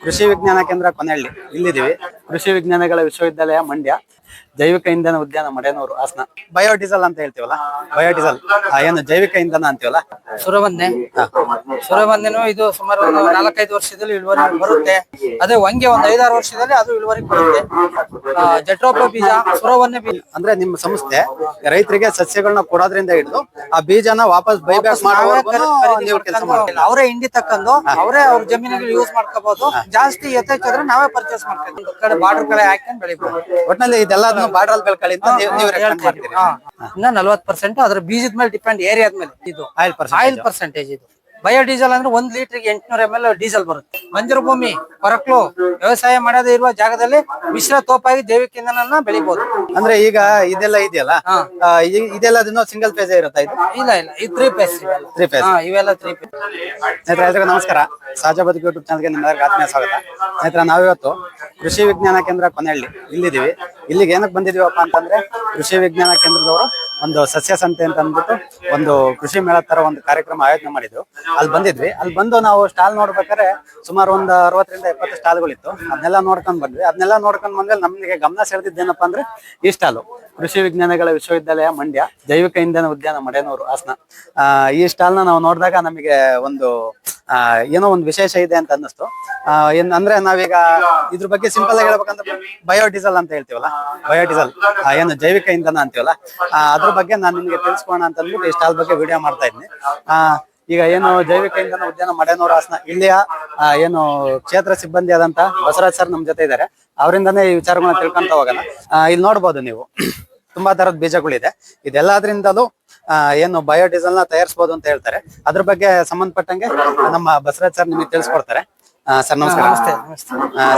ಕೃಷಿ ವಿಜ್ಞಾನ ಕೇಂದ್ರ ಕೊನೆಹಳ್ಳಿ ಇಲ್ಲಿದ್ದೀವಿ. ಕೃಷಿ ವಿಜ್ಞಾನಗಳ ವಿಶ್ವವಿದ್ಯಾಲಯ ಮಂಡ್ಯ, ಜೈವಿಕ ಇಂಧನ ಉದ್ಯಾನ ಮಡೇನೂರು ಹಾಸನ. ಬಯೋಡೀಸೆಲ್ ಅಂತ ಹೇಳ್ತೀವಲ್ಲ, ಬಯೋಡೀಸೆಲ್ ಏನು ಜೈವಿಕ ಇಂಧನ ಅಂತೀವಲ್ಲ, ಸುರವನ್ನೆನು ಇದು ಸುಮಾರು ಒಂದು 4-5 ವರ್ಷದಲ್ಲಿ ಇಳುವರಿ ಬರುತ್ತೆ. ಅದೇ ವಂಗೆ ಒಂದು 5-6 ವರ್ಷದಲ್ಲಿ ಅದು ಇಳುವರಿ ಬರುತ್ತೆ. ಜಟ್ರೋಪ ಬೀಜ, ಸುರವನ್ನೇ ಬೀಜ ಅಂದ್ರೆ ನಿಮ್ಮ ಸಂಸ್ಥೆ ರೈತರಿಗೆ ಸಸ್ಯಗಳನ್ನ ಕೊಡೋದ್ರಿಂದ ಹಿಡಿದು ಆ ಬೀಜನ ವಾಪಸ್ ಬೈಬ್ಯಾಕ್ ನೀವು ಕೆಲಸ ಮಾಡ್ತೀವಿ. ಅವರೇ ಹಿಂಡಿ ತಕ್ಕಂಡು ಅವರೇ ಅವ್ರ ಜಮೀನಿಗೆ ಯೂಸ್ ಮಾಡ್ಕೋಬಹುದು. ಜಾಸ್ತಿ ಯಥೇಚ್ಛಾದ್ರೆ ನಾವೇ ಪರ್ಚೇಸ್ ಮಾಡ್ತೀವಿ. ಕಡೆ ಬಾರ್ಡರ್ ಕಡೆ ಹಾಕೊಂಡು ಬೆಳಿಬಹುದು. ಒಟ್ಟಿನಲ್ಲಿ ಇದೆಲ್ಲ ಬಾರ್ಡರ್ ಬೆಳ್ಕೊಳ್ಳಿ ಅಂತ ನೀವು ರೆಕಮೆಂಡ್ ಮಾಡ್ತೀರಿ. ಇನ್ನ 40% ಅದ್ರ ಬೀಜದ ಮೇಲೆ ಡಿಪೆಂಡ್, ಏರಿಯಾದ ಮೇಲೆ. ಇದು ಆಯಿಲ್ ಪರ್ಸೆಂಟೇಜ್. ಇದು ಬಯೋಡೀಸೆಲ್ ಅಂದ್ರೆ 1 ಲೀಟರ್ಗೆ 800 ml ಡೀಸೆಲ್ ಬರುತ್ತೆ. ಬಂಜರು ಭೂಮಿ, ಕೊರಕ್ಲು, ವ್ಯವಸಾಯ ಮಾಡದೇ ಇರುವ ಜಾಗದಲ್ಲಿ ಮಿಶ್ರ ತೋಪಾಗಿ ಜೈವಿಕ ಇಂಧನ ಬೆಳಿಬಹುದು. ಅಂದ್ರೆ ಈಗ ಇದೆಲ್ಲ ಇದೆಯಲ್ಲ, ಇದೆಲ್ಲ ಸಿಂಗಲ್ ಫೇಸ್ ಇರುತ್ತೆ. ಇಲ್ಲ ಇದು 3 ಫೇಸ್. ಇವೆಲ್ಲ 3 ಫೇಸ್. ಸ್ನೇಹಿತರೆ ನಮಸ್ಕಾರ, ಸಹಜ ಬದುಕು ಯೂಟ್ಯೂಬ್ ಚಾನಲ್ಗೆ ನಿಮ್ಮೆಲ್ಲರಿಗೂ ಆತ್ಮೀಯ ಸ್ವಾಗತ. ಸ್ನೇಹಿತರೆ ನಾವಿವತ್ತು ಕೃಷಿ ವಿಜ್ಞಾನ ಕೇಂದ್ರ ಕೊನೆಹಳ್ಳಿ ಇಲ್ಲಿದ್ದೀವಿ. ಇಲ್ಲಿಗೆ ಏನಕ್ಕೆ ಬಂದಿದೀವಪ್ಪ ಅಂತಂದ್ರೆ, ಕೃಷಿ ವಿಜ್ಞಾನ ಕೇಂದ್ರದವರು ಒಂದು ಸಸ್ಯ ಸಂತೆ ಅಂತ ಅಂದ್ಬಿಟ್ಟು ಒಂದು ಕೃಷಿ ಮೇಳ ತರ ಒಂದು ಕಾರ್ಯಕ್ರಮ ಆಯೋಜನೆ ಮಾಡಿದ್ರು. ಅಲ್ಲಿ ಬಂದಿದ್ವಿ. ಅಲ್ಲಿ ಬಂದು ನಾವು ಸ್ಟಾಲ್ ನೋಡ್ಬೇಕಾದ್ರೆ ಸುಮಾರು ಒಂದು 60ರಿಂದ 70 ಸ್ಟಾಲ್ಗಳಿತ್ತು. ಅದನ್ನೆಲ್ಲ ನೋಡ್ಕೊಂಡ್ ಬಂದ್ವಿ. ಅದನ್ನೆಲ್ಲ ನೋಡ್ಕೊಂಡ್ ಬಂದ್ಮೇಲೆ ನಮ್ಗೆ ಗಮನ ಸೆಳೆದಿದ್ದೇನಪ್ಪ ಅಂದ್ರೆ ಈ ಸ್ಟಾಲು, ಕೃಷಿ ವಿಜ್ಞಾನಗಳ ವಿಶ್ವವಿದ್ಯಾಲಯ ಮಂಡ್ಯ, ಜೈವಿಕ ಇಂಧನ ಉದ್ಯಾನ ಮಡೇನೂರು ಹಾಸನ. ಈ ಸ್ಟಾಲ್ನ ನಾವು ನೋಡಿದಾಗ ನಮಗೆ ಒಂದು ಏನೋ ಒಂದು ವಿಶೇಷ ಇದೆ ಅಂತ ಅನ್ನಿಸ್ತು. ಅಂದ್ರೆ ನಾವೀಗ ಇದ್ರ ಬಗ್ಗೆ ಸಿಂಪಲ್ ಆಗಿ ಹೇಳ್ಬೇಕಂದ್ರೆ ಬಯೋಡೀಸೆಲ್ ಅಂತ ಹೇಳ್ತೀವಲ್ಲ, ಬಯೋಡೀಸೆಲ್ ಏನು ಜೈವಿಕ ಇಂಧನ ಅಂತೀವಲ್ಲ, ಅದ್ರ ಬಗ್ಗೆ ನಾನು ನಿಮ್ಗೆ ತಿಳಿಸ್ಕೋಣ ಅಂತ ಅಂದ್ಬಿಟ್ಟು ಈ ಸ್ಟಾಲ್ ಬಗ್ಗೆ ವಿಡಿಯೋ ಮಾಡ್ತಾ ಇದ್ದೀನಿ. ಈಗ ಏನು ಜೈವಿಕ ಇಂಧನ ಉದ್ಯಾನ ಮಡೇನೂರು ಹಾಸನ ಇಲ್ಲಿಯ ಏನು ಕ್ಷೇತ್ರ ಸಿಬ್ಬಂದಿ ಆದಂತ ಬಸವರಾಜ್ ಸರ್ ನಮ್ ಜೊತೆ ಇದ್ದಾರೆ. ಅವರಿಂದಾನೇ ಈ ವಿಚಾರಗಳನ್ನ ತಿಳ್ಕೊಂತ ಹೋಗೋಣ. ಇಲ್ಲಿ ನೋಡ್ಬೋದು ನೀವು ತುಂಬಾ ತರದ ಬೀಜಗಳಿದೆ. ಇದೆಲ್ಲದ್ರಿಂದಲೂ ಏನು ಬಯೋಡೀಸೆಲ್ ನ ತಯಾರಿಸಬಹುದು ಅಂತ ಹೇಳ್ತಾರೆ. ಅದ್ರ ಬಗ್ಗೆ ಸಂಬಂಧಪಟ್ಟಂಗೆ ನಮ್ಮ ಬಸವರಾಜ್ ಸರ್ ನಿಮಗೆ ತಿಳಿಸ್ಕೊಡ್ತಾರೆ. ಸರ್ ನಮಸ್ಕಾರ.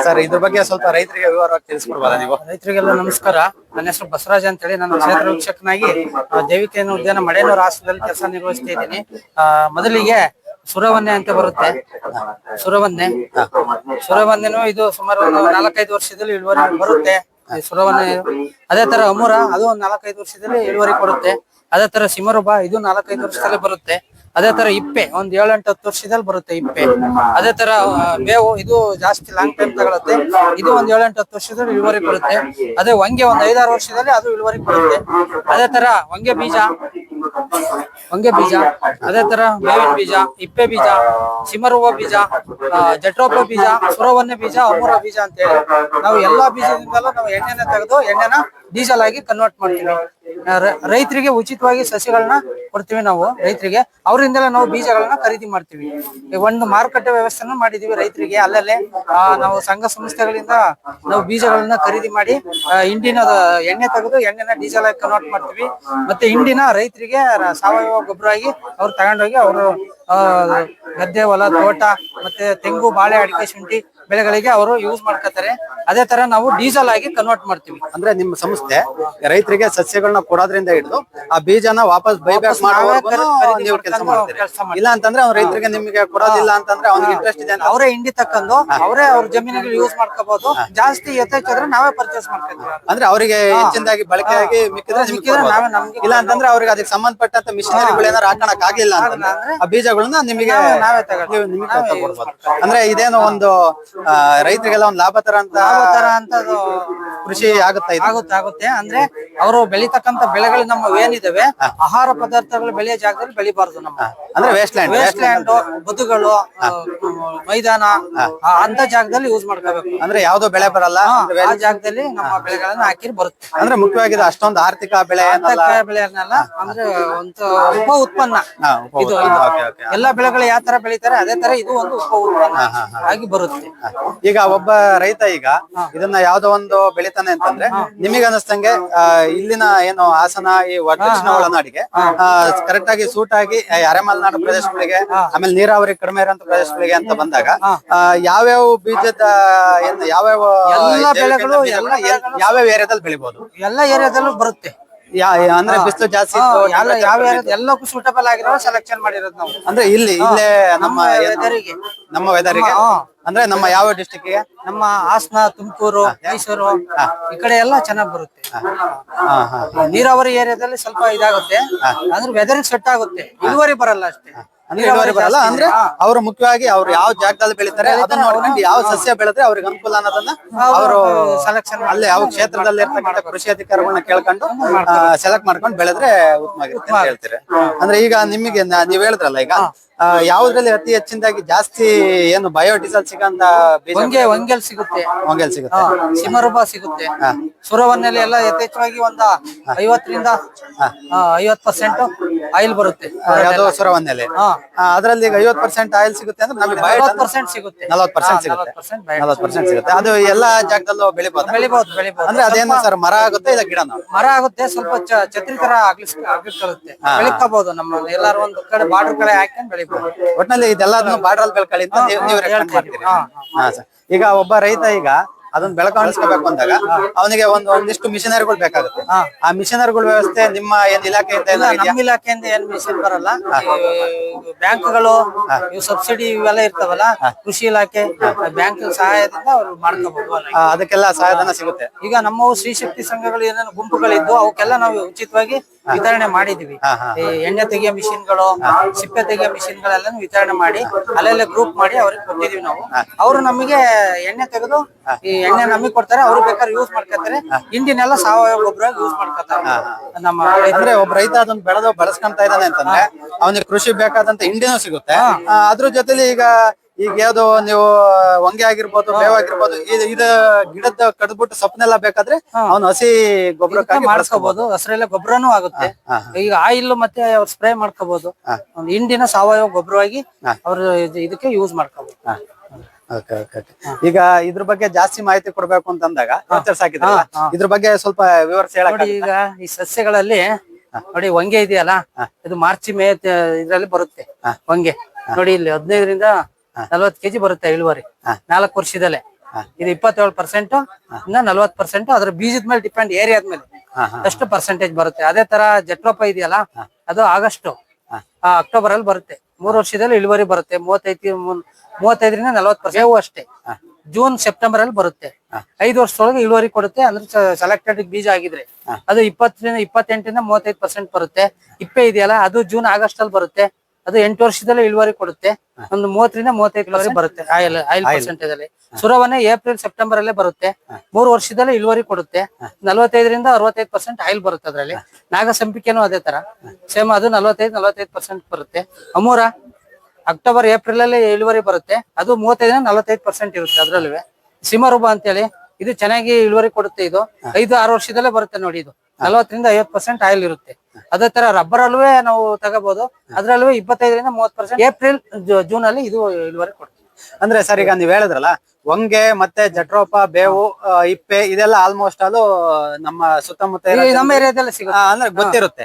ಸರ್ ಇದ್ರ ಬಗ್ಗೆ ಸ್ವಲ್ಪ ರೈತರಿಗೆ ವಿವರವಾಗಿ ತಿಳಿಸ್ಕೊಡ್ಬೋದಾ ನೀವು? ರೈತರಿಗೆಲ್ಲ ನಮಸ್ಕಾರ. ನನ್ನ ಹೆಸರು ಬಸವರಾಜ್ ಅಂತ ಹೇಳಿ, ನಾನು ಕ್ಷೇತ್ರ ವೀಕ್ಷಕನಾಗಿ ಜೈವಿಕ ಇಂಧನ ಉದ್ಯಾನ ಮಡೇನೂರು ಹಾಸನದಲ್ಲಿ ಕೆಲಸ ನಿರ್ವಹಿಸ್ತಾ ಇದ್ದೀನಿ. ಮೊದಲಿಗೆ ಸುರವನ್ನೆ ಅಂತ ಬರುತ್ತೆ. ಸುರವನ್ನೆನು ಇದು ಸುಮಾರು ಒಂದು 4-5 ವರ್ಷದಲ್ಲಿ ಇಳುವರಿ ಬರುತ್ತೆ. ಸುರವನ್ನೆ ಅದೇ ತರ ಅಮೂರ, ಅದು ಒಂದು 4-5 ವರ್ಷದಲ್ಲಿ ಇಳುವರಿ ಕೊಡುತ್ತೆ. ಅದೇ ತರ ಸಿಮರುಬ, ಇದು 4-5 ವರ್ಷದಲ್ಲಿ ಬರುತ್ತೆ. ಅದೇ ತರ ಇಪ್ಪೆ ಒಂದು 7-10 ವರ್ಷದಲ್ಲಿ ಬರುತ್ತೆ ಇಪ್ಪೆ. ಅದೇ ತರ ಬೇವು, ಇದು ಜಾಸ್ತಿ ಲಾಂಗ್ ಟೈಮ್ ತಗೊಳುತ್ತೆ. ಇದು ಒಂದು 7-10 ವರ್ಷದಲ್ಲಿ ಇಳುವರಿ ಕೊಡುತ್ತೆ. ಅದೇ ವಂಗೆ ಒಂದು 5-6 ವರ್ಷದಲ್ಲಿ ಅದು ಇಳುವರಿ ಕೊಡುತ್ತೆ. ಅದೇ ತರ ವಂಗೆ ಬೀಜ, ಅದೇ ತರ ಬೇವಿನ ಬೀಜ, ಇಪ್ಪೆ ಬೀಜ, ಸಿಮರುವ ಬೀಜ, ಜಟ್ರೋಪ ಬೀಜ, ಸುರವನ್ನೆ ಬೀಜ, ಅಮೂರ ಬೀಜ ಅಂತ ಹೇಳಿ ನಾವು ಎಲ್ಲಾ ಬೀಜದಿಂದಲೂ ನಾವು ಎಣ್ಣೆನ ತೆಗೆದು ಎಣ್ಣೆನ ಡೀಸೆಲ್ ಆಗಿ ಕನ್ವರ್ಟ್ ಮಾಡ್ತೀವಿ. ರೈತರಿಗೆ ಉಚಿತವಾಗಿ ಸಸ್ಯಗಳನ್ನ ಕೊಡ್ತೀವಿ ನಾವು ರೈತರಿಗೆ. ಅವರಿಂದಲೇ ನಾವು ಬೀಜಗಳನ್ನ ಖರೀದಿ ಮಾಡ್ತೀವಿ. ಒಂದು ಮಾರುಕಟ್ಟೆ ವ್ಯವಸ್ಥೆನ ಮಾಡಿದೀವಿ ರೈತರಿಗೆ. ಅಲ್ಲಲ್ಲೇ ನಾವು ಸಂಘ ಸಂಸ್ಥೆಗಳಿಂದ ನಾವು ಬೀಜಗಳನ್ನ ಖರೀದಿ ಮಾಡಿ ಹಿಂಡಿನ ಎಣ್ಣೆ ತೆಗೆದು ಎಣ್ಣೆನ ಡೀಸೆಲ್ ಆಗಿ ಕನ್ವರ್ಟ್ ಮಾಡ್ತೀವಿ. ಮತ್ತೆ ಹಿಂಡಿನ ರೈತರಿಗೆ ಸಾವಯವ ಗೊಬ್ಬರ ಆಗಿ ಅವ್ರು ತಗೊಂಡೋಗಿ ಅವರು ಗದ್ದೆ, ಹೊಲ, ತೋಟ, ಮತ್ತೆ ತೆಂಗು, ಬಾಳೆ, ಅಡಿಕೆ, ಶುಂಠಿ ಬೆಳೆಗಳಿಗೆ ಅವರು ಯೂಸ್ ಮಾಡ್ಕೊತಾರೆ. ಅದೇ ತರ ನಾವು ಡೀಸೆಲ್ ಆಗಿ ಕನ್ವರ್ಟ್ ಮಾಡ್ತೀವಿ. ಅಂದ್ರೆ ನಿಮ್ಮ ಸಂಸ್ಥೆ ರೈತರಿಗೆ ಸಸ್ಯಗಳನ್ನ ಕೊಡೋದ್ರಿಂದ ಹಿಡಿದು ಆ ಬೀಜನ ವಾಪಸ್ ಬೈಬ್ಯಾಕ್ ನೀವು ಕೆಲಸ ಮಾಡ್ತೀರಿ. ಇಲ್ಲ ಅಂತಂದ್ರೆ ಅವ್ರ ರೈತರಿಗೆ ನಿಮಗೆ ಕೊಡೋದಿಲ್ಲ ಅಂತಂದ್ರೆ ಅವ್ನಿಗೆ ಇಂಟ್ರೆಸ್ಟ್ ಇದೆ ಅಂತ ಅವರೇ ಹಿಂಡಿ ತಕ್ಕಂಡು ಅವರೇ ಅವ್ರ ಜಮೀನಿಗೆ ಯೂಸ್ ಮಾಡ್ಕೋಬಹುದು. ಜಾಸ್ತಿ ಯಥೇಚ್ಛಾದ್ರೆ ನಾವೇ ಪರ್ಚೇಸ್ ಮಾಡ್ಕೊತೀವಿ. ಅಂದ್ರೆ ಅವರಿಗೆ ಹೆಚ್ಚಿನದಾಗಿ ಬಳಕೆಯಾಗಿ ಮಿಕ್ಕಿದ್ರೆ ಇಲ್ಲ ಅಂತಂದ್ರೆ ಅವ್ರಿಗೆ ಅದಕ್ಕೆ ಸಂಬಂಧಪಟ್ಟಂತ ಮಿಷನರಿಗಳು ಏನಾರು ಹಾಕೋಣಕ್ ಆಗಿಲ್ಲ ಅಂತಂದ್ರೆ ಆ ಬೀಜಗಳನ್ನ ನಿಮಗೆ ಅಂದ್ರೆ ಇದೇನೋ ಒಂದು ರೈತರಿಗೆಲ್ಲ ಒಂದು ಲಾಭ ತರ ಅಂತ ಕೃಷಿ ಆಗುತ್ತೆ. ಅಂದ್ರೆ ಅವರು ಬೆಳಿತಕ್ಕಂತ ಬೆಳೆಗಳು ನಮ್ಮ ಏನಿದಾವೆ ಆಹಾರ ಪದಾರ್ಥಗಳು ಬೆಳೆಯೋ ಜಾಗದಲ್ಲಿ ಬೆಳಿಬಾರ್ದು. ನಮ್ಮ ಅಂದ್ರೆ ವೇಸ್ಟ್ ಲ್ಯಾಂಡ್, ಬದುಗಳು, ಮೈದಾನ ಅಂತ ಜಾಗದಲ್ಲಿ ಯೂಸ್ ಮಾಡ್ಕೋಬೇಕು. ಅಂದ್ರೆ ಯಾವ್ದೋ ಬೆಳೆ ಬರಲ್ಲ ಆ ಜಾಗದಲ್ಲಿ ನಮ್ಮ ಬೆಳೆಗಳನ್ನ ಹಾಕಿ ಬರುತ್ತೆ. ಅಂದ್ರೆ ಮುಖ್ಯವಾಗಿ ಅಷ್ಟೊಂದು ಆರ್ಥಿಕ ಬೆಳೆ ಬೆಳೆಯನ್ನೆಲ್ಲ ಅಂದ್ರೆ ಒಂದು ಉಪ ಉತ್ಪನ್ನ. ಇದು ಎಲ್ಲಾ ಬೆಳೆಗಳು ಯಾವ ತರ ಬೆಳಿತಾರೆ ಅದೇ ತರ ಇದು ಒಂದು ಉಪ ಉತ್ಪನ್ನ ಆಗಿ ಬರುತ್ತೆ. ಈಗ ಒಬ್ಬ ರೈತ ಈಗ ಇದನ್ನ ಯಾವ್ದೋ ಒಂದು ಬೆಳಿತಾನೆ ಅಂತಂದ್ರೆ ನಿಮಗೆ ಅನಿಸ್ತಂಗೆ ಇಲ್ಲಿನ ಏನು ಹಾಸನ ಈ ದಕ್ಷಿಣ ಒಳನಾಡಿಗೆ ಕರೆಕ್ಟ್ ಆಗಿ ಸೂಟ್ ಆಗಿ ಅರೆಮಲೆನಾಡು ಪ್ರದೇಶಗಳಿಗೆ, ಆಮೇಲೆ ನೀರಾವರಿ ಕಡಿಮೆ ಇರೋಂತ ಪ್ರದೇಶಗಳಿಗೆ ಅಂತ ಬಂದಾಗ ಯಾವ್ಯಾವ ಬೀಜದ ಯಾವ್ಯಾವ ಬೆಳೆಗಳು ಯಾವ್ಯಾವ ಏರಿಯಾದಲ್ಲಿ ಬೆಳಿಬಹುದು? ಎಲ್ಲಾ ಏರಿಯಾದಲ್ಲೂ ಬರುತ್ತೆ. ಅಂದ್ರೆ ಬಿಸಿಲು ಜಾಸ್ತಿ ಎಲ್ಲಕ್ಕೂ ಸೂಟಬಲ್ ಆಗಿರೋ ಸೆಲೆಕ್ಷನ್ ಮಾಡಿರೋದು ನಾವು. ಅಂದ್ರೆ ಇಲ್ಲೇ ನಮ್ಮ ವೆದರಿಗೆ ಅಂದ್ರೆ ನಮ್ಮ ಯಾವ ಡಿಸ್ಟ್ರಿಕ್ಟ್ ಗೆ? ನಮ್ಮ ಹಾಸನ, ತುಮಕೂರು, ಮೈಸೂರು ಈ ಕಡೆ ಎಲ್ಲ ಚೆನ್ನಾಗಿ ಬರುತ್ತೆ. ನೀರಾವರಿ ಏರಿಯಾದಲ್ಲಿ ಸ್ವಲ್ಪ ಇದಾಗುತ್ತೆ, ಅಂದ್ರೆ ವೆದರ್ ಸೆಟ್ ಆಗುತ್ತೆ, ಇಳುವರಿ ಬರಲ್ಲ ಅಷ್ಟೇ. ಅಂದ್ರೆ ಇಳುವರಿ ಬರಲ್ಲ. ಅಂದ್ರೆ ಅವರು ಮುಖ್ಯವಾಗಿ ಅವ್ರು ಯಾವ ಜಾಗದಲ್ಲಿ ಬೆಳಿತಾರೆ ಅದನ್ನ ನೋಡ್ಕೊಂಡು ಯಾವ ಸಸ್ಯ ಬೆಳೆದ್ರೆ ಅವ್ರಿಗೆ ಅನುಕೂಲ ಅನ್ನೋದನ್ನ ಅವರು ಸೆಲೆಕ್ಷನ್ ಅಲ್ಲಿ ಯಾವ ಕ್ಷೇತ್ರದಲ್ಲಿ ಇರ್ತಕ್ಕಂಥ ಕೃಷಿ ಅಧಿಕಾರಿಗಳನ್ನ ಕೇಳ್ಕೊಂಡು ಸೆಲೆಕ್ಟ್ ಮಾಡ್ಕೊಂಡು ಬೆಳೆದ್ರೆ ಉತ್ತಮ ಆಗಿರುತ್ತೆ ಅಂತ ಹೇಳ್ತೀರಿ. ಅಂದ್ರೆ ಈಗ ನಿಮಗೆ ನೀವ್ ಹೇಳಿದ್ರಲ್ಲ ಈಗ ಯಾವ್ದ್ರಲ್ಲಿ ಅತಿ ಹೆಚ್ಚಿನದಾಗಿ ಜಾಸ್ತಿ ಏನು ಬಯೋಡೀಸೆಲ್ ಸಿಗಂತ ಬೀಜ ಒಂಗೆಲ್ ಸಿಗುತ್ತೆ, ಒಂಗೆಲ್ ಸಿಗುತ್ತೆ, ಸಿಮರುಬ ಸಿಗುತ್ತೆ, ಸುರವನ್ನೆಲೆ ಎಲ್ಲ ಯಥೇಚ್ಛವಾಗಿ ಒಂದ 50 ರಿಂದ 50% ಆಯಿಲ್ ಬರುತ್ತೆ. ಯಾವ್ದೋ ಸುರವನ್ನೆಲೆ ಅದ್ರಲ್ಲಿ ಈಗ 50% ಆಯಿಲ್ ಸಿಗುತ್ತೆ ಅಂದ್ರೆ ನಮಗೆ 40% ಸಿಗುತ್ತೆ, 40% ಸಿಗುತ್ತೆ, 40% ಸಿಗುತ್ತೆ. ಅದು ಎಲ್ಲಾ ಜಾಗದಲ್ಲೂ ಬೆಳಿಬಹುದು. ಬೆಳಿಬಹುದು. ಅಂದ್ರೆ ಅದೇನು ಸರ್ ಮರ ಆಗುತ್ತೆ ಇಲ್ಲ ಗಿಡನ? ಮರ ಆಗುತ್ತೆ, ಸ್ವಲ್ಪ ಛತ್ರಿ ತರ ಆಗ್ಲಿಕ್ಕೆ ಬೆಳಿಕಬಹುದು. ನಮ್ಮ ಎಲ್ಲಾರು ಒಂದು ಕಡೆ ಬಾರ್ಡರ್ ಕಡೆ ಹಾಕೊಂಡು ಬೆಳಿಬಹುದು. ಒಟ್ನಲ್ಲಿ ಇದೆಲ್ಲದನ್ನು ಬಾರ್ಡರ್ ಬೆಳ್ಕೊಳ್ಳಿ ಅಂತ ನೀವು ರೆಕಮೆಂಡ್ ಮಾಡ್ತೀರಿ. ಹಾ ಸರ್. ಈಗ ಒಬ್ಬ ರೈತ ಈಗ ಅದನ್ನ ಬೆಳಕಾಣಿಸ್ಕೋಬೇಕು ಅಂದಾಗ ಅವನಿಗೆ ಒಂದಿಷ್ಟು ಮಿಷನರಿಗಳು ಬೇಕಾಗುತ್ತೆ. ಆ ಮಿಷನರಿಗಳ ವ್ಯವಸ್ಥೆ ನಿಮ್ಮ ಏನ್ ಇಲಾಖೆಯಿಂದ ನಮ್ಮ ಇಲಾಖೆಯಿಂದ ಏನ್ ಮಿಷನ್ ಬರಲ್ಲ. ಬ್ಯಾಂಕ್ಗಳು ಇವು ಸಬ್ಸಿಡಿ ಇವೆಲ್ಲ ಇರ್ತಾವಲ್ಲ, ಕೃಷಿ ಇಲಾಖೆ ಬ್ಯಾಂಕ್ ಸಹಾಯದಿಂದ ಅವ್ರು ಮಾಡ್ಕೋಬಹುದು. ಅದಕ್ಕೆಲ್ಲ ಸಹಾಯಧನ ಸಿಗುತ್ತೆ. ಈಗ ನಮ್ಮವು ಶ್ರೀ ಶಕ್ತಿ ಸಂಘಗಳು ಏನೇನು ಗುಂಪುಗಳಿದ್ದು ಅವಕ್ಕೆಲ್ಲ ನಾವು ಉಚಿತವಾಗಿ ವಿತರಣೆ ಮಾಡಿದೀವಿ. ಈ ಎಣ್ಣೆ ತೆಗಿಯೋ ಮಿಷಿನ್ಗಳು, ಸಿಪ್ಪೆ ತೆಗಿಯೋ ಮಿಷಿನ್ಗಳೆಲ್ಲ ವಿತರಣೆ ಮಾಡಿ ಅಲ್ಲೆಲ್ಲ ಗ್ರೂಪ್ ಮಾಡಿ ಅವ್ರಿಗೆ ಕೊಟ್ಟಿದೀವಿ ನಾವು. ಅವರು ನಮಗೆ ಎಣ್ಣೆ ತೆಗೆದು ಈ ಎಣ್ಣೆ ನಮಗೆ ಕೊಡ್ತಾರೆ, ಅವ್ರು ಬೇಕಾದ್ರೆ ಯೂಸ್ ಮಾಡ್ಕೊತಾರೆ. ಹಿಂದಿನೆಲ್ಲ ಸಾವಯವ ಗೊಬ್ಬರ ಯೂಸ್ ಮಾಡ್ಕೊತಾರೆ. ನಮ್ಮ ಅಂದ್ರೆ ಒಬ್ಬ ರೈತ ಅದನ್ನ ಬಳಸ್ಕೊಂತ ಇದ್ದಾನೆ ಅಂತಂದ್ರೆ ಅವನಿಗೆ ಕೃಷಿ ಬೇಕಾದಂತ ಹಿಂಡಿನೂ ಸಿಗುತ್ತೆ. ಅದ್ರ ಜೊತೆಲಿ ಈಗ ಯಾವ್ದು ನೀವು ಹೊಂಗೆ ಆಗಿರ್ಬೋದು, ಬೇವಾಗಿರ್ಬೋದು, ಇದು ಗಿಡದ ಕಡ್ದ್ಬಿಟ್ಟು ಸೊಪ್ಪನೆಲ್ಲ ಬೇಕಾದ್ರೆ ಅವ್ನು ಹಸಿ ಗೊಬ್ಬರಕ್ಕಾಗಿ ಮಾಡ್ಕೋಬಹುದು. ಹಸಿರೆಲ್ಲ ಗೊಬ್ಬರನೂ ಆಗುತ್ತೆ. ಈಗ ಆಯಿಲ್ ಮತ್ತೆ ಅವ್ರು ಸ್ಪ್ರೇ ಮಾಡ್ಕೋಬಹುದು. ಒಂದು ಹಿಂಡಿನ ಸಾವಯವ ಗೊಬ್ಬರವಾಗಿ ಅವ್ರು ಇದಕ್ಕೆ ಯೂಸ್ ಮಾಡ್ಕೋಬಹುದು. ಈಗ ಇದ್ರ ಬಗ್ಗೆ ಜಾಸ್ತಿ ಮಾಹಿತಿ ಕೊಡ್ಬೇಕು ಅಂತಂದಾಗ ಸಾಕಿದ್ರಲ್ಲ, ಇದ್ರ ಬಗ್ಗೆ ಸ್ವಲ್ಪ ವಿವರಿಸಿ ಹೇಳಿ. ಈಗ ಈ ಸಸ್ಯಗಳಲ್ಲಿ ನೋಡಿ ಹೊಂಗೆ ಇದೆಯಲ್ಲ, ಇದು ಮಾರ್ಚ್ ಮೇ ಇದ್ರಲ್ಲಿ ಬರುತ್ತೆ ಹೊಂಗೆ. ನೋಡಿ ಇಲ್ಲಿ 15 ರಿಂದ 40 ಕೆಜಿ ಬರುತ್ತೆ ಇಳುವರಿ 4 ವರ್ಷದಲ್ಲೇ. ಇದು 27% ಇಂದ 40%. ಅದ್ರ ಬೀಜದ ಮೇಲೆ ಡಿಪೆಂಡ್, ಏರಿಯಾದ ಮೇಲೆ ಎಷ್ಟು ಪರ್ಸೆಂಟೇಜ್ ಬರುತ್ತೆ. ಅದೇ ತರ ಜಟ್ರೋಪ ಇದೆಯಲ್ಲ, ಅದು ಆಗಸ್ಟ್ ಅಕ್ಟೋಬರ್ ಅಲ್ಲಿ ಬರುತ್ತೆ. 3 ವರ್ಷದಲ್ಲಿ ಇಳುವರಿ ಬರುತ್ತೆ 35 ರಿಂದ 40%. ಅಷ್ಟೇ ಜೂನ್ ಸೆಪ್ಟೆಂಬರ್ ಅಲ್ಲಿ ಬರುತ್ತೆ. 5 ವರ್ಷದೊಳಗೆ ಇಳುವರಿ ಕೊಡುತ್ತೆ. ಅಂದ್ರೆ ಸೆಲೆಕ್ಟೆಡ್ ಬೀಜ ಆಗಿದ್ರೆ ಅದು 20 ರಿಂದ 28 ರಿಂದ 35% ಬರುತ್ತೆ. ಇಪ್ಪೆ ಇದೆಯಲ್ಲ, ಅದು ಜೂನ್ ಆಗಸ್ಟ್ ಅಲ್ಲಿ ಬರುತ್ತೆ. ಅದು 8 ವರ್ಷದಲ್ಲೇ ಇಳುವರಿ ಕೊಡುತ್ತೆ. ಒಂದು 30 ರಿಂದ 35% ಬರುತ್ತೆ ಆಯಿಲ್ ಪರ್ಸೆಂಟೇಜ್ ಅಲ್ಲಿ. ಸುರವನ್ನೇ ಏಪ್ರಿಲ್ ಸೆಪ್ಟೆಂಬರ್ ಅಲ್ಲೇ ಬರುತ್ತೆ. 3 ವರ್ಷದಲ್ಲೇ ಇಳುವರಿ ಕೊಡುತ್ತೆ. 45 ರಿಂದ 65% ಆಯಿಲ್ ಬರುತ್ತೆ ಅದ್ರಲ್ಲಿ. ನಾಗಸಂಪಿಕೆನೂ ಅದೇ ತರ ಸೇಮ್, ಅದು 45% ಬರುತ್ತೆ. ಅಮೂರ ಅಕ್ಟೋಬರ್ ಏಪ್ರಿಲ್ ಅಲ್ಲಿ ಇಳುವರಿ ಬರುತ್ತೆ. ಅದು 35 ರಿಂದ 45% ಇರುತ್ತೆ ಅದ್ರಲ್ಲೂ. ಸಿಮರುಬ ಅಂತೇಳಿ ಇದು ಚೆನ್ನಾಗಿ ಇಳುವರಿ ಕೊಡುತ್ತೆ. ಇದು 5-6 ವರ್ಷದಲ್ಲೇ ಬರುತ್ತೆ ನೋಡಿ. ಇದು 40 ರಿಂದ 50% ಆಯಿಲ್ ಇರುತ್ತೆ. ಅದೇ ತರ ರಬ್ಬರ್ ಅಲ್ಲೂ ನಾವು ತಗೋಬಹುದು. ಅದ್ರಲ್ಲೂ 25 ರಿಂದ 30%. ಏಪ್ರಿಲ್ ಜೂನ್ ಅಲ್ಲಿ ಇದು ಇಳುವರಿ ಕೊಡುತ್ತೆ. ಅಂದ್ರೆ ಸರ್ ಈಗ ನೀವ್ ಹೇಳಿದ್ರಲ್ಲ, ಹೊಂಗೆ ಮತ್ತೆ ಜಟ್ರೋಪ, ಬೇವು, ಇಪ್ಪೆ ಇದೆಲ್ಲ ಆಲ್ಮೋಸ್ಟ್ ಅದು ನಮ್ಮ ಸುತ್ತಮುತ್ತ ನಮ್ಮ ಏರಿಯಾದಲ್ಲಿ ಸಿಗುತ್ತೆ. ಅಂದ್ರೆ ಗೊತ್ತಿರುತ್ತೆ.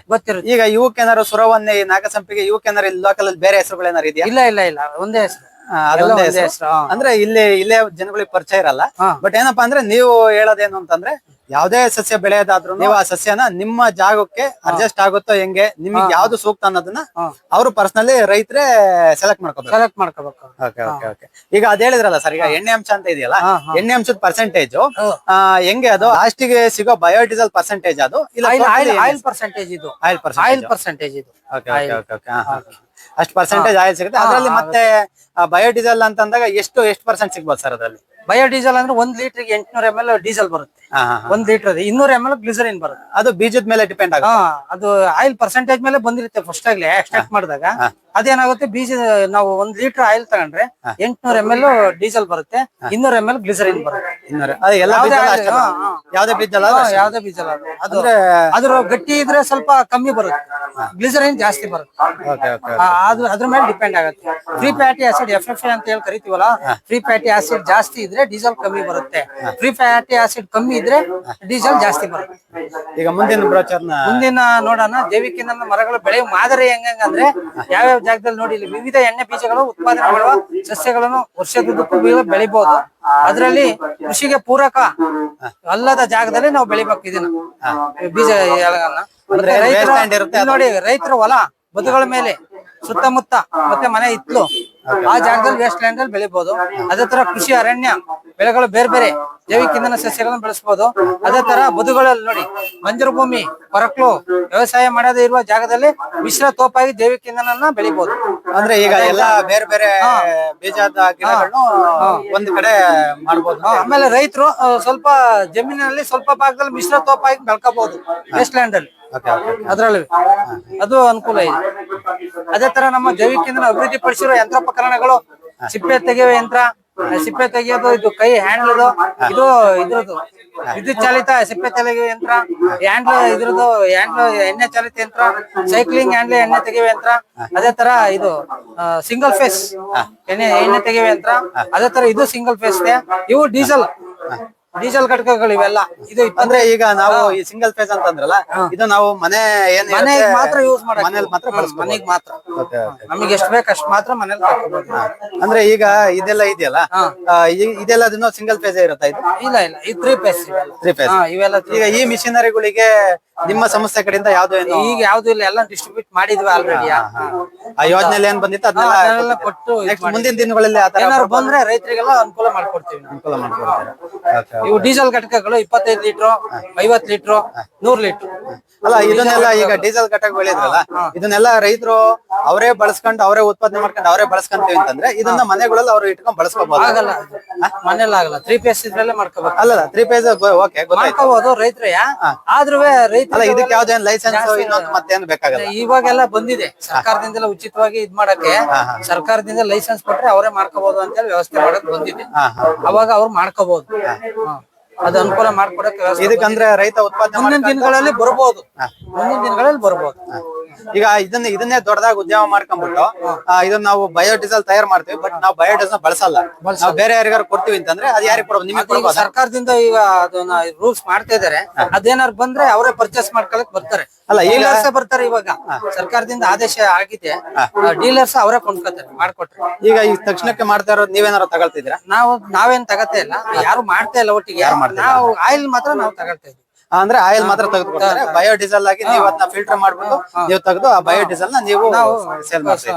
ಈಗ ಇವಕ್ಕೇನಾರು ಸುರವನ್ನೇ, ನಾಗಸಂಪಿಗೆ ಇವಕ್ಕೇನಾರು ಲೋಕಲ್ ಅಲ್ಲಿ ಬೇರೆ ಹೆಸರುಗಳೇನಾರು ಇದೆಯಾ? ಇಲ್ಲ ಒಂದೇ ಹೆಸರು. ಅಂದ್ರೆ ಇಲ್ಲೇ ಜನಗಳಿಗೆ ಪರಿಚಯ ಇರಲ್ಲ. ಬಟ್ ಏನಪ್ಪಾ ಅಂದ್ರೆ ನೀವು ಹೇಳೋದೇನು ಅಂತಂದ್ರೆ, ಯಾವ್ದೇ ಸಸ್ಯ ಬೆಳೆಯೋದಾದ್ರು ನೀವು ಆ ಸಸ್ಯನ ನಿಮ್ಮ ಜಾಗಕ್ಕೆ ಅಡ್ಜಸ್ಟ್ ಆಗುತ್ತೋ ಹೆಂಗೆ, ನಿಮಗೆ ಯಾವ್ದು ಸೂಕ್ತ ಅನ್ನೋದನ್ನ ಅವರು ಪರ್ಸನಲಿ ರೈತರೇ ಸೆಲೆಕ್ಟ್ ಮಾಡ್ಕೋಬೇಕು. ಈಗ ಅದ್ ಹೇಳಿದ್ರಲ್ಲ ಸರ್, ಈಗ ಎಣ್ಣೆ ಅಂಶ ಅಂತ ಇದೆಯಲ್ಲ, ಎಣ್ಣೆ ಅಂಶದ ಪರ್ಸೆಂಟೇಜ್ ಹೆಂಗೆ ಅದು ಲಾಸ್ಟಿಗೆ ಸಿಗೋ ಬಯೋಡೀಸೆಲ್ ಪರ್ಸೆಂಟೇಜ್ ಅದು ಇಲ್ಲ ಆಯಿಲ್ ಪರ್ಸೆಂಟೇಜ್ ಇದು. ಆಯಿಲ್ ಪರ್ಸೆಂಟೇಜ್ ಇದು. ಅಷ್ಟು ಪರ್ಸೆಂಟೇಜ್ ಆಯಿಲ್ ಸಿಗುತ್ತೆ ಅದ್ರಲ್ಲಿ. ಮತ್ತೆ ಬಯೋಡೀಸೆಲ್ ಅಂತಂದಾಗ ಎಷ್ಟು ಪರ್ಸೆಂಟ್ ಸಿಗ್ಬೋದು ಸರ್ ಅದ್ರಲ್ಲಿ? ಬಯೋಡೀಸೆಲ್ ಅಂದ್ರೆ 1 ಲೀಟರ್ಗೆ 800 ml ಡೀಸೆಲ್ ಬರುತ್ತೆ. 1 ಲೀಟರ್ 200 ml ಗ್ಲಿಸರಿನ್ ಬರುತ್ತೆ. ಅದು ಬೀಜದ ಮೇಲೆ ಡಿಪೆಂಡ್ ಆಗುತ್ತೆ. ಅದು ಆಯಿಲ್ ಪರ್ಸೆಂಟೇಜ್ ಮೇಲೆ ಬಂದಿರುತ್ತೆ ಫಸ್ಟ್ ಆಗ್ಲೇ ಎಕ್ಸ್ಟ್ರಾಕ್ಟ್ ಮಾಡಿದಾಗ. ಅದೇನಾಗುತ್ತೆ, ಬೀಜ ನಾವು 1 ಲೀಟರ್ ಆಯಿಲ್ ತಗೊಂಡ್ರೆ 800 ml ಡೀಸೆಲ್ ಬರುತ್ತೆ, 200 ml ಗ್ಲಿಸರಿನ್ ಬರುತ್ತೆ. ಯಾವ್ದೇ ಬೀಜ ಅದ್ರ ಗಟ್ಟಿ ಇದ್ರೆ ಸ್ವಲ್ಪ ಕಮ್ಮಿ ಬರುತ್ತೆ, ಗ್ಲಿಸರಿನ್ ಜಾಸ್ತಿ ಬರುತ್ತೆ. ಅದ್ರ ಮೇಲೆ ಡಿಪೆಂಡ್ ಆಗುತ್ತೆ. ಫ್ರೀ ಫ್ಯಾಟಿ ಆಸಿಡ್ FFA ಅಂತ ಹೇಳಿ ಕರಿತೀವಲ್ಲ, ಫ್ರೀ ಫ್ಯಾಟಿ ಆಸಿಡ್ ಜಾಸ್ತಿ ಇದ್ರೆ ಡೀಸೆಲ್ ಕಮ್ಮಿ ಬರುತ್ತೆ. ಫ್ರೀ ಫ್ಯಾಟಿ ಆಸಿಡ್ ಕಮ್ಮಿ ಇದ್ರೆ ಡೀಸೆಲ್ ಜಾಸ್ತಿ ಬರುತ್ತೆ. ಈಗ ಮುಂದಿನ ನೋಡೋಣ. ಜೈವಿಕ ಇಂಧನ ಮರಗಳು ಬೆಳೆಯುವ ಮಾದರಿ ಹೆಂಗಂದ್ರೆ, ಯಾವ್ಯಾವ ಜಾಗದಲ್ಲಿ ನೋಡಿ, ಇಲ್ಲಿ ವಿವಿಧ ಎಣ್ಣೆ ಬೀಜಗಳು ಉತ್ಪಾದನೆ ಮಾಡುವ ಸಸ್ಯಗಳನ್ನು ವರ್ಷದುದ್ದಕ್ಕೂ ಬೆಳಿಬಹುದು. ಅದರಲ್ಲಿ ಕೃಷಿಗೆ ಪೂರಕ ಅಲ್ಲದ ಜಾಗದಲ್ಲಿ ನಾವು ಬೆಳಿಬೇಕು ಇದನ್ನ ಬೀಜ ಎಲೆಗಳನ್ನ. ನೋಡಿ, ರೈತರ ಹೊಲ ಬದುಗಳ ಮೇಲೆ ಸುತ್ತಮುತ್ತ ಮತ್ತೆ ಮನೆ ಇತ್ಲು ಆ ಜಾಗದಲ್ಲಿ ವೇಸ್ಟ್ ಲ್ಯಾಂಡ್ ಅಲ್ಲಿ ಬೆಳಿಬಹುದು. ಅದೇ ತರ ಕೃಷಿ ಅರಣ್ಯ ಬೆಳೆಗಳು ಬೇರೆ ಬೇರೆ ಜೈವಿಕ ಇಂಧನ ಸಸ್ಯಗಳನ್ನು ಬೆಳೆಸಬಹುದು. ಅದೇ ತರ ಬದುಗಳಲ್ಲಿ ನೋಡಿ, ಬಂಜರು ಭೂಮಿ, ಕೊರಕ್ಲು, ವ್ಯವಸಾಯ ಮಾಡದೇ ಇರುವ ಜಾಗದಲ್ಲಿ ಮಿಶ್ರ ತೋಪಾಗಿ ಜೈವಿಕ ಇಂಧನ ಬೆಳಿಬಹುದು. ಅಂದ್ರೆ ಈಗ ಎಲ್ಲಾ ಬೇರೆ ಬೇರೆ ಬೀಜದ ಗಿಡಗಳನ್ನು ಒಂದ್ ಕಡೆ ಮಾಡ್ಬೋದು. ಆಮೇಲೆ ರೈತರು ಸ್ವಲ್ಪ ಜಮೀನಿನಲ್ಲಿ ಸ್ವಲ್ಪ ಭಾಗದಲ್ಲಿ ಮಿಶ್ರ ತೋಪಾಗಿ ಬೆಳ್ಕೋಬಹುದು ವೇಸ್ಟ್ ಲ್ಯಾಂಡ್ ಅಲ್ಲಿ. ಅದ್ರಲ್ಲಿ ಅದು ಅನುಕೂಲ ಇದೆ. ಅದೇ ತರ ನಮ್ಮ ಜೈವಿಕ ಇಂಧನ ಅಭಿವೃದ್ಧಿ ಪಡಿಸಿರೋ ಯಂತ್ರೋಪಕರಣಗಳು, ಸಿಪ್ಪೆ ತೆಗೆಯುವ ಯಂತ್ರ, ಸಿಪ್ಪೆ ತೆಗೆಯೋದು, ಇದು ಕೈ ಹ್ಯಾಂಡ್ಲ್ ಇದು ಇದ್ರದ್ದು ವಿದ್ಯುತ್ ಚಾಲಿತ ಸಿಪ್ಪೆ ತೆಗೆಯುವ ಯಂತ್ರ, ಇದ್ರದ್ದು ಎಣ್ಣೆ ಚಾಲಿತ ಯಂತ್ರ, ಸೈಕ್ಲಿಂಗ್ ಹ್ಯಾಂಡ್ಲ್ ಎಣ್ಣೆ ತೆಗೆಯುವ ಯಂತ್ರ. ಅದೇ ತರ ಇದು ಸಿಂಗಲ್ ಫೇಸ್ ಎಣ್ಣೆ ತೆಗೆಯುವ ಯಂತ್ರ. ಅದೇ ತರ ಇದು ಸಿಂಗಲ್ ಫೇಸ್. ಇವು ಡೀಸೆಲ್ ಘಟಕಗಳು ಇವೆಲ್ಲ. ಇದು ಅಂದ್ರೆ ಈಗ ನಾವು ಈ ಸಿಂಗಲ್ ಫೇಸ್ ಅಂತ ಅಂದ್ರಲ್ಲ, ಇದು ನಾವು ಮನೆಗೆ ಮಾತ್ರ ಯೂಸ್ ಮಾಡಕ್, ಮನೇಲಿ ಮಾತ್ರ ಮನೆಗೆ ಮಾತ್ರ, ನಮಗೆ ಎಷ್ಟು ಬೇಕು ಅಷ್ಟು ಮಾತ್ರ ಮನೇಲಿ ತಗೋಬಹುದು. ಅಂದ್ರೆ ಈಗ ಇದೆಲ್ಲ ಇದೆಯಲ್ಲ, ಇದೆಲ್ಲ ಸಿಂಗಲ್ ಫೇಸ್ ಇರುತ್ತಾ? ಇದು ಇಲ್ಲ ಇದು 3 ಫೇಸ್ ಇವೆಲ್ಲ. ಈಗ ಈ ಮಿಷಿನರಿಗಳಿಗೆ ನಿಮ್ಮ ಸಂಸ್ಥೆ ಕಡೆಯಿಂದ ಯಾವ್ದು ಈಗ ಯಾವ್ದು ಇಲ್ಲ, ಎಲ್ಲ ಡಿಸ್ಟ್ರಿಬ್ಯೂಟ್ ಮಾಡಿದ್ವಿ ಆಲ್ರೆಡಿ. ಆ ಯೋಜನೆಯಲ್ಲಿ ಏನ್ ಬಂದಿತ್ತು ಅದನ್ನೆಲ್ಲ ಕೊಟ್ಟು ಮುಂದಿನ ದಿನಗಳಲ್ಲಿ ಏನಾದ್ರು ಬಂದ್ರೆ ರೈತರಿಗೆಲ್ಲ ಅನುಕೂಲ ಮಾಡ್ಕೊಡ್ತೀವಿ. ಅನುಕೂಲ ಮಾಡ್ಕೊಡ್ತಾರೆ. ಇವು ಡೀಸೆಲ್ ಘಟಕಗಳು 25 ಲೀಟರ್, 50 ಲೀಟರ್, 100 ಲೀಟರ್. ಅಲ್ಲ, ಇದನ್ನೆಲ್ಲ ಈಗ ಡೀಸೆಲ್ ಘಟಕಗಳು ಇದ್ರಲ್ಲ, ಇದನ್ನೆಲ್ಲ ರೈತರು ಅವರೇ ಬಳಸ್ಕೊಂಡು ಅವರೇ ಉತ್ಪಾದನೆ ಮಾಡ್ಕೊಂಡು ಅವರೇ ಬಳಸ್ಕೊಂತೀವಿ ಅಂತಂದ್ರೆ ಇದನ್ನ ಮನೆಗಳಲ್ಲಿ ಅವ್ರು ಇಟ್ಕೊಂಡ್ ಬಳಸ್ಕೋಬಹುದು. ಆಗಲ್ಲ, ಮನೇಲಿ ಆಗಲ್ಲ. 3 ಫೇಸ್ ಇದ್ರಲ್ಲೇ ಮಾಡ್ಕೋಬೇಕು. ಅಲ್ಲ, 3 ಫೇಸ್ ಓಕೆ ಮಾಡ್ಕೋಬಹುದು ರೈತರೇ. ಆದ್ರೂ ಅಲ್ಲ, ಇದಕ್ಕೆ ಯಾವ್ದೇನ್ ಲೈಸೆನ್ಸ್ ಇನ್ನೊಂದು ಮತ್ತೇನು ಬೇಕಾಗಲ್ಲ. ಇವಾಗೆಲ್ಲ ಬಂದಿದೆ ಸರ್ಕಾರದಿಂದೆಲ್ಲ ಉಚಿತವಾಗಿ ಇದ್ ಮಾಡಕ್ಕೆ. ಸರ್ಕಾರದಿಂದ ಲೈಸೆನ್ಸ್ ಕೊಟ್ರೆ ಅವರೇ ಮಾಡ್ಕೋಬಹುದು ಅಂತ ಹೇಳಿ ವ್ಯವಸ್ಥೆ ಮಾಡಕ್ ಬಂದಿದೆ. ಅವಾಗ ಅವ್ರು ಮಾಡ್ಕೋಬಹುದು. ಅದು ಅನುಕೂಲ ಮಾಡ್ಕೊಡಕ್ಕೆ ಇದಕ್ಕಂದ್ರೆ ರೈತ ಉತ್ಪಾದನೆ ಮುಂದಿನ ದಿನಗಳಲ್ಲಿ ಬರ್ಬೋದು. ಈಗ ಇದನ್ನೇ ದೊಡ್ಡದಾಗಿ ಉದ್ಯಮ ಮಾಡ್ಕೊಂಡ್ಬಿಟ್ಟು ಇದನ್ನ ನಾವು ಬಯೋಡೀಸೆಲ್ ತಯಾರು ಮಾಡ್ತೀವಿ. ಬಟ್ ನಾವು ಬಯೋಡೀಸೆಲ್ ಬಳಸಲ್ಲ. ನಾವು ಬೇರೆ ಯಾರಿಗಾರು ಕೊಡ್ತೀವಿ ಅಂತಂದ್ರೆ ಅದು ಯಾರಿಗೆ ಕೊಡೋದು? ನಿಮಗೆ ಕೊಡೋದು? ಸರ್ಕಾರದಿಂದ ಈಗ ಅದನ್ನ ರೂಲ್ಸ್ ಮಾಡ್ತಾ ಇದಾರೆ. ಅದೇನಾರು ಬಂದ್ರೆ ಅವರೇ ಪರ್ಚೇಸ್ ಮಾಡ್ಕೊಳಕ್ ಬರ್ತಾರೆ. ಅಲ್ಲ, ಡೀಲರ್ಸ್ ಬರ್ತಾರೆ. ಇವಾಗ ಸರ್ಕಾರದಿಂದ ಆದೇಶ ಆಗಿದೆ, ಡೀಲರ್ಸ್ ಅವರೇ ಕೊಂಡ್ಕೊತಾರೆ ಮಾಡ್ಕೊಟ್ರೆ. ಈಗ ಈ ತಕ್ಷಣಕ್ಕೆ ಮಾಡ್ತಾ ಇರೋದು ನೀವೇನಾರು ತಗೊಳ್ತಿದ್ದೀರಾ? ನಾವೇನ್ ತಗತ್ತೆ ಇಲ್ಲ, ಯಾರು ಮಾಡ್ತಾ ಇಲ್ಲ ಒಟ್ಟಿಗೆ. ನಾವು ಆಯಿಲ್ ಮಾತ್ರ ನಾವು ತಗೊಳ್ತಾ ಇದ್ವಿ. ಅಂದ್ರೆ ಆಯಿಲ್ ಮಾತ್ರ ತೆಗೆದುಕೊಡ್ತಾರೆ. ಬಯೋಡೀಸೆಲ್ ಆಗಿ ನೀವು ಅದನ್ನ ಫಿಲ್ಟರ್ ಮಾಡ್ಬಿಟ್ಟು ನೀವು ತೆಗೆದು ಆ ಬಯೋಡೀಸೆಲ್ ನ ನೀವು ಸೇಲ್ ಮಾಡ್ತೀವಿ.